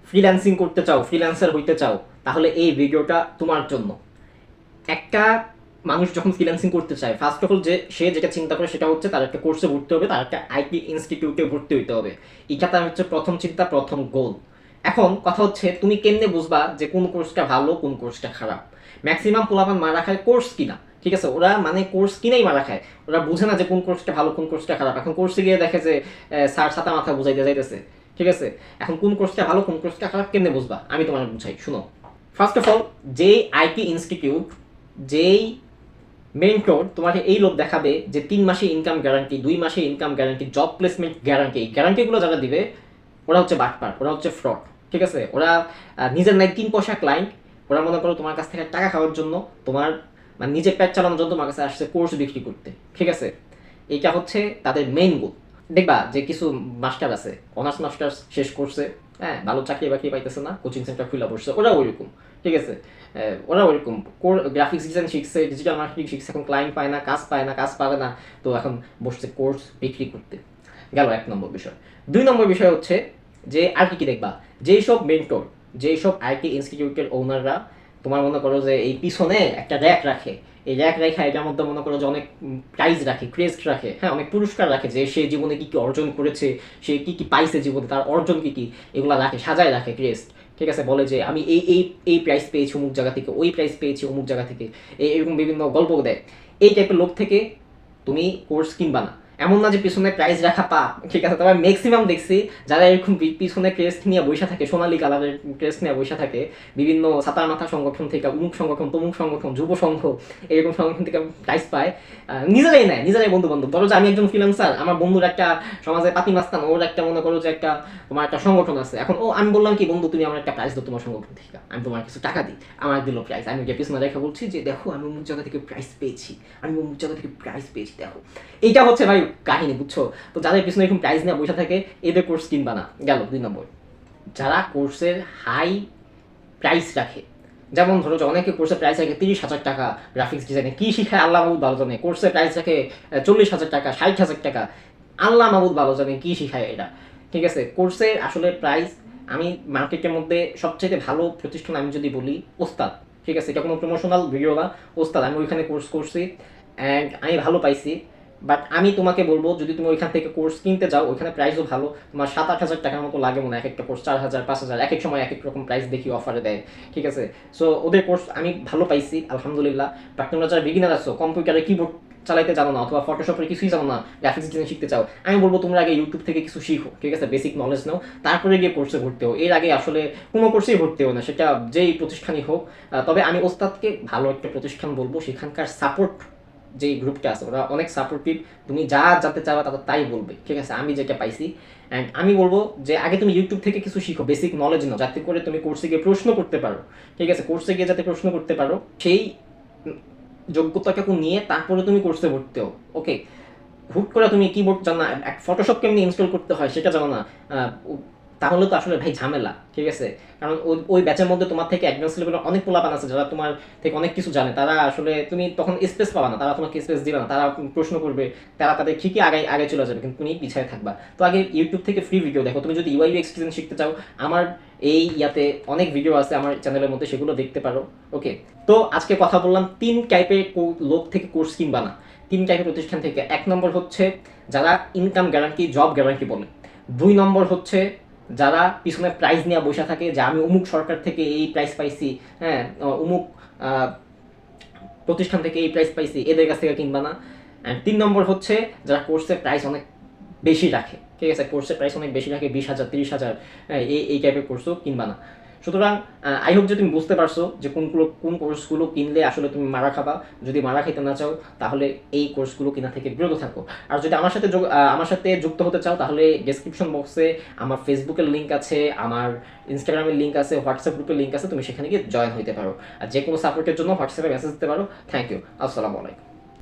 Freelancing করতে চাও, freelancer হইতে চাও, তাহলে এই ভিডিওটা তোমার জন্য। একটা মানুষ যখন ফ্রিল্যান্সিং করতে চায়, ফার্স্ট অফ অল সে যেটা চিন্তা করে সেটা হচ্ছে তার একটা কোর্সে ভর্তি হবে, তার একটা আইটি ইনস্টিটিউটে ভর্তি হইতে হবে। এটা তার হচ্ছে প্রথম চিন্তা, প্রথম গোল। এখন কথা হচ্ছে তুমি কেমনে বুঝবা যে কোন কোর্সটা ভালো, কোন কোর্সটা খারাপ? ম্যাক্সিমাম পোলাপান মারা খায় কোর্স কিনা, ঠিক আছে? ওরা মানে কোর্স কিনেই মারা খায়। ওরা বুঝে না যে কোন কোর্সটা ভালো, কোন কোর্সটা খারাপ। এখন কোর্সে গিয়ে দেখে যে স্যার ছাতা মাথা বুঝাইতে যাইতেছে, ঠিক আছে? এখন কোন কোর্সটা ভালো, কোন কোর্সটা খারাপ কেমনে বুঝবা? আমি তোমার বুঝাই, শুনো। ফার্স্ট অফ অল, যেই আইটি ইনস্টিটিউট, যেই মেন্টর তোমাকে এই লোক দেখাবে যে 3 মাসে ইনকাম গ্যারান্টি, 2 মাসে income guarantee, job placement guarantee, এই গ্যারান্টিগুলো যারা দিবে ওরা হচ্ছে বাটপার, ওরা হচ্ছে ফ্রড, ঠিক আছে? ওরা নিজের নাই 3 পয়সা ক্লায়েন্ট, ওরা মনে করো তোমার কাছ থেকে টাকা খাওয়ার জন্য, তোমার মানে নিজের পেট চালানোর জন্য তোমার কাছে আসছে কোর্স বিক্রি করতে, ঠিক আছে? এইটা হচ্ছে তাদের মেইন গোল। দেখবা যে কিছু মাস্টার আছে, অনার্স মাস্টার্স শেষ করছে, হ্যাঁ, ভালো চাকরি বাকরি পাইতেছে না, কোচিং সেন্টার খুলে বসছে, ওরা ওইরকম, ঠিক আছে? ওরা ওইরকম গ্রাফিক্স ডিজাইন শিখছে, ডিজিটাল মার্কেটিং শিখছে, এখন ক্লায়েন্ট পায় না, কাজ পায় না, কাজ পাবে না, তো এখন বসছে কোর্স বিক্রি করতে। গেল 1 নম্বর বিষয়। 2 নম্বর বিষয় হচ্ছে যে আর কি কি দেখবা, যেই সব মেন্টর, যেই সব আইটি ইনস্টিটিউটের ওনাররা তোমার মনে করো যে এই পিছনে একটা র্যাক রাখে, এই র্যাক রেখা এটার মধ্যে মনে করো যে অনেক প্রাইজ রাখে, ক্রেস্ট রাখে, হ্যাঁ, অনেক পুরস্কার রাখে, যে সে জীবনে কি কি অর্জন করেছে, সে কি কি পাইছে জীবনে, তার অর্জন কি কি, এগুলো রাখে, সাজায় রাখে ক্রেস্ট, ঠিক আছে? বলে যে আমি এই প্রাইজ পেয়েছি অমুক জায়গা থেকে, ওই প্রাইজ পেয়েছি অমুক জায়গা থেকে, এরকম বিভিন্ন গল্প দেয়। এই টাইপের লোক থেকে তুমি কোর্স কিনবা না। এমন না যে পিছনে প্রাইজ রাখা পাপ, ঠিক আছে? তবে ম্যাক্সিমাম দেখছি যারা এরকম পিছনে ক্রেস্ট নিয়ে বসে থাকে, সোনালী কালারের ক্রেস্ট নিয়ে বসে থাকে, বিভিন্ন ছাতার মাথা সংগঠন থেকে, অমুক সংগঠন, তমুক সংগঠন, যুব সংঘ, এরকম সংগঠন থেকে প্রাইজ পায়, নিজেরাই নেয়, নিজেরাই বন্ধু বান্ধব। ধরো যে আমি একজন ফ্রিল্যান্সার, আমার বন্ধুর একটা সমাজে পাতি মাস্তান, ওর একটা মনে করো যে একটা তোমার একটা সংগঠন আছে, এখন আমি বললাম কি, বন্ধু তুমি আমার একটা প্রাইজ দাও তোমার সংগঠন থেকে, আমি তোমার কিছু টাকা দিই, আমার দিল প্রাইজ, আমি ওকে পিছনে রেখা বলছি যে দেখো আমি অমুক জায়গা থেকে প্রাইজ পেয়েছি, আমি অমুক জায়গা থেকে প্রাইজ পেয়েছি, দেখো। এইটা হচ্ছে ভাই কাহিনী, বুঝছো? তো যাদের পিছনে এরকম প্রাইজ নিয়ে বসে থাকে, এদের কোর্স কিনবা না। গেল 2 নম্বর। যারা কোর্সের হাই প্রাইস রাখে, যেমন ধরো যে অনেকে কোর্সের প্রাইস রাখে 30,000 টাকা, গ্রাফিক্স ডিজাইনে কি শিখায় আল্লাহ মাহবুদ ভালো জানে, কোর্সের প্রাইস রাখে 40,000 টাকা, 60,000 টাকা, আল্লাহ মাহবুদ ভালো জানে কি শিখায় এটা, ঠিক আছে? কোর্সের আসলে প্রাইস, আমি মার্কেটের মধ্যে সবচেয়ে ভালো প্রতিষ্ঠান আমি যদি বলি, ওস্তাদ, ঠিক আছে? এটা কোনো প্রমোশনাল ভিডিও না, ওস্তাদ, আমি ওইখানে কোর্স করছি অ্যান্ড আমি ভালো পাইছি। বাট আমি তোমাকে বলবো, যদি তুমি ওইখান থেকে কোর্স কিনতে যাও, ওইখানে প্রাইসও ভালো, তোমার 7-8 হাজার টাকার মতো লাগে মনে হয়, এক একটা কোর্স 4,000-5,000, এক এক সময় এক এক রকম প্রাইস দেখি অফারে দেয়, ঠিক আছে? সো ওদের কোর্স আমি ভালো পাইছি আলহামদুলিল্লাহ। বাট তোমরা যারা বিগিনার আছো, কম্পিউটারে কিবোর্ড চালাইতে জানো না, অথবা ফটোশপের কিছুই জানো না, গ্রাফিক্স ডিজাইন শিখতে চাও, আমি বলবো তোমরা আগে ইউটিউব থেকে কিছু শিখো, ঠিক আছে? বেসিক নলেজ নাও, তারপরে গিয়ে কোর্সে ভর্তি হও। এর আগে আসলে কোনো কোর্সেই ভর্তি হও না, সেটা যেই প্রতিষ্ঠানই হোক। তবে আমি ওস্তাদকে ভালো একটা প্রতিষ্ঠান বলবো, সেখানকার সাপোর্ট যেই গ্রুপটা আছে ওরা অনেক সাপোর্টিভ, তুমি যা জানতে চাও তাদের তাই বলবে, ঠিক আছে? আমি যেটা পাইছি। অ্যান্ড আমি বলবো যে আগে তুমি ইউটিউব থেকে কিছু শিখো, বেসিক নলেজ নাও, যাতে করে তুমি কোর্সে গিয়ে প্রশ্ন করতে পারো, ঠিক আছে? কোর্সে গিয়ে যাতে প্রশ্ন করতে পারো, সেই যোগ্যতাটুকু নিয়ে তারপরে তুমি কোর্সে ভর্তি হও, ওকে? হুট করে তুমি কিবোর্ড জানো না, ফটোশপ কেমনি ইনস্টল করতে হয় সেটা জানো না, তাহলে তো আসলে ভাই ঝামেলা, ঠিক আছে? কারণ ওই ব্যাচের মধ্যে তোমার থেকে অ্যাডভান্স লেভেলের অনেক পোলাপান আছে যারা তোমার থেকে অনেক কিছু জানে, তারা আসলে তুমি তখন স্পেস পাবা না, তারা তোমাকে স্পেস দিবে না, তারা প্রশ্ন করবে, তারা তাদের ঠিকই আগে আগে চলে যাবে, কিন্তু তুমি পিছিয়ে থাকবা। তো আগে ইউটিউব থেকে ফ্রি ভিডিও দেখো। তুমি যদি ইউআই ইউএক্স ডিজাইন শিখতে চাও, আমার এই ইয়াতে অনেক ভিডিও আছে আমার চ্যানেলের মধ্যে, সেগুলো দেখতে পারো, ওকে? তো আজকে কথা বললাম 3 টাইপের লোক থেকে কোর্স কিনবা না, 3 টাইপের প্রতিষ্ঠান থেকে। 1 নম্বর হচ্ছে যারা ইনকাম গ্যারান্টি, জব গ্যারান্টি বলে। 2 নম্বর হচ্ছে যারা পিছনে প্রাইজ নিয়ে বসে থাকে, যে আমি অমুক সরকার থেকে এই প্রাইজ পাইছি, হ্যাঁ, অমুক প্রতিষ্ঠান থেকে এই প্রাইজ পাইছি, এদের কাছ থেকে কিনবা না। 3 নম্বর হচ্ছে যারা কোর্সের প্রাইস অনেক বেশি রাখে, ঠিক আছে? কোর্সের প্রাইস অনেক বেশি রাখে, 20,000, 30,000, হ্যাঁ, এই টাইপের কোর্সও কিনবা না। সুতরাং আই হোপ যে তুমি বুঝতে পারছো যে কোন কোর্সগুলো কিনলে আসলে তুমি মারা খাবা। যদি মারা খেতে না চাও, তাহলে এই কোর্সগুলো কিনা থেকে বিরত থাকো। আর যদি আমার সাথে যুক্ত হতে চাও, তাহলে ডেসক্রিপশন বক্সে আমার ফেসবুকের লিঙ্ক আছে, আমার ইনস্টাগ্রামের লিঙ্ক আছে, হোয়াটসঅ্যাপ গ্রুপের লিঙ্ক আছে, তুমি সেখানে গিয়ে জয়েন হতে পারো। আর যে কোনো সাপোর্টের জন্য হোয়াটসঅ্যাপে মেসেজ দিতে পারো। Thank you. আসসালামু আলাইকুম।